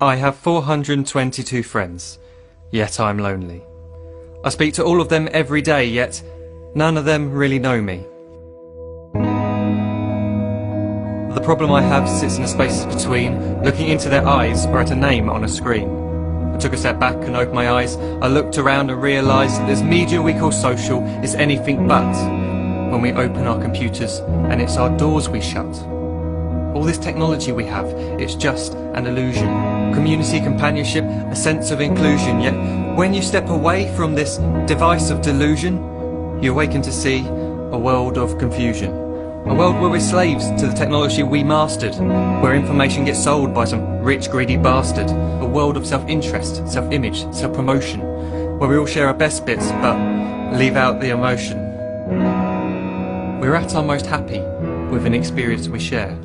I have 422 friends, yet I'm lonely. I speak to all of them every day, yet none of them really know me. The problem I have sits in the spaces between looking into their eyes or at a name on a screen. I took a step back and opened my eyes. I looked around and realised that this media we call social is anything but when we open our computers and it's our doors we shut. All this technology we have, it's just an illusion. Community, companionship, a sense of inclusion. Yet when you step away from this device of delusion, you awaken to see a world of confusion. A world where we're slaves to the technology we mastered, where information gets sold by some rich, greedy bastard. A world of self-interest, self-image, self-promotion, where we all share our best bits but leave out the emotion. We're at our most happy with an experience we share.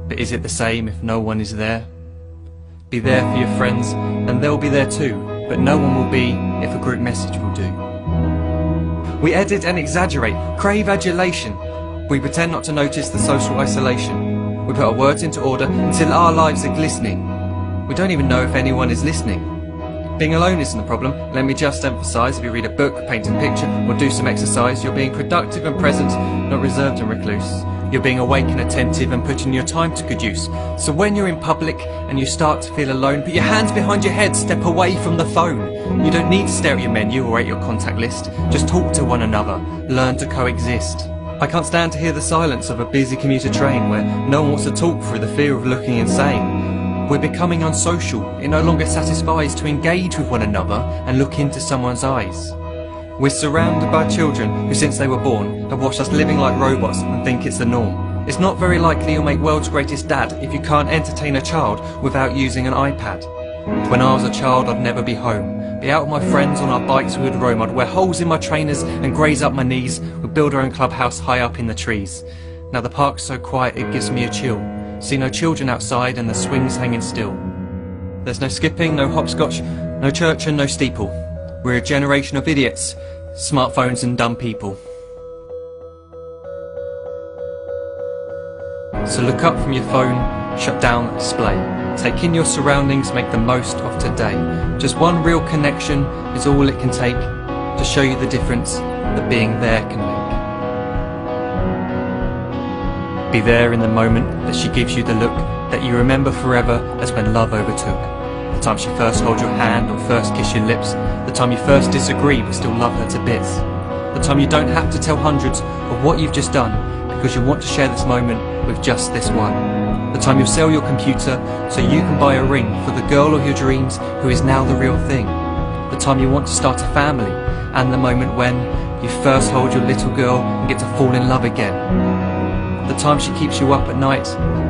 But is it the same if no one is there? Be there for your friends and they'll be there too, but no one will be if a group message will do. We edit and exaggerate, crave adulation. We pretend not to notice the social isolation. We put our words into order until our lives are glistening. We don't even know if anyone is listening. Being alone isn't the problem. Let me just emphasise, if you read a book, paint a picture, or do some exercise, you're being productive and present, not reserved and recluse. You're being awake and attentive and putting your time to good use. So when you're in public and you start to feel alone, put your hands behind your head, step away from the phone. You don't need to stare at your menu or at your contact list. Just talk to one another, learn to coexist. I can't stand to hear the silence of a busy commuter train where no one wants to talk through the fear of looking insane. We're becoming unsocial. It no longer satisfies to engage with one another and look into someone's eyes. We're surrounded by children who, since they were born, have watched us living like robots and think it's the norm. It's not very likely you'll make world's greatest dad if you can't entertain a child without using an iPad. When I was a child, I'd never be home. Be out with my friends on our bikes we would roam. I'd wear holes in my trainers and graze up my knees. We'd build our own clubhouse high up in the trees. Now the park's so quiet it gives me a chill. See no children outside and the swings hanging still. There's no skipping, no hopscotch, no church and no steeple. We're a generation of idiots, smartphones and dumb people. So look up from your phone, shut down the display. Take in your surroundings, make the most of today. Just one real connection is all it can take to show you the difference that being there can make. Be there in the moment that she gives you the look that you remember forever as when love overtook. The time she first holds your hand or first kiss your lips. The time you first disagree but still love her to bits. The time you don't have to tell hundreds of what you've just done because you want to share this moment with just this one. The time you'll sell your computer so you can buy a ring for the girl of your dreams who is now the real thing. The time you want to start a family, and the moment when you first hold your little girl and get to fall in love again. The time she keeps you up at night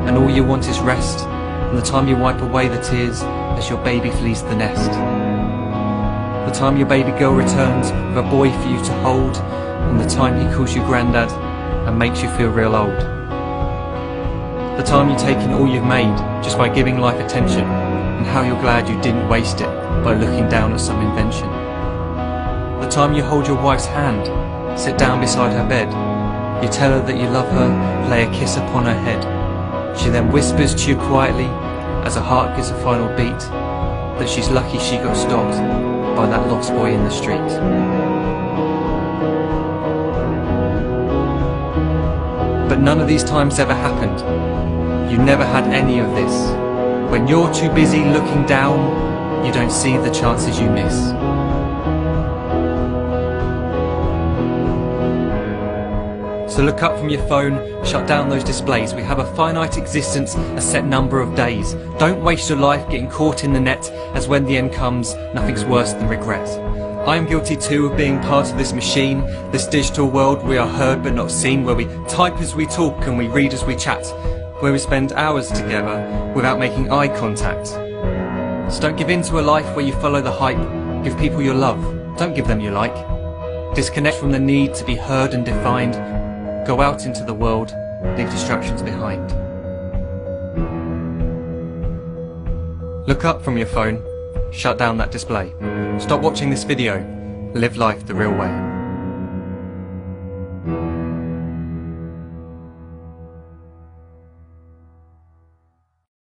and all you want is rest, and the time you wipe away the tears as your baby flees the nest. The time your baby girl returns with a boy for you to hold, and the time he calls you granddad and makes you feel real old. The time you take in all you've made just by giving life attention, and how you're glad you didn't waste it by looking down at some invention. The time you hold your wife's hand, sit down beside her bed, you tell her that you love her, lay a kiss upon her head. She then whispers to you quietly, as her heart gives a final beat, that she's lucky she got stopped by that lost boy in the street. But none of these times ever happened. You never had any of this. When you're too busy looking down, you don't see the chances you miss. So look up from your phone, shut down those displays. We have a finite existence, a set number of days. Don't waste your life getting caught in the net, as when the end comes, nothing's worse than regret. I am guilty too of being part of this machine, this digital world we are heard but not seen, where we type as we talk and we read as we chat, where we spend hours together without making eye contact. So don't give in to a life where you follow the hype. Give people your love, don't give them your like. Disconnect from the need to be heard and defined. Go out into the world, leave distractions behind. Look up from your phone, shut down that display. Stop watching this video, live life the real way.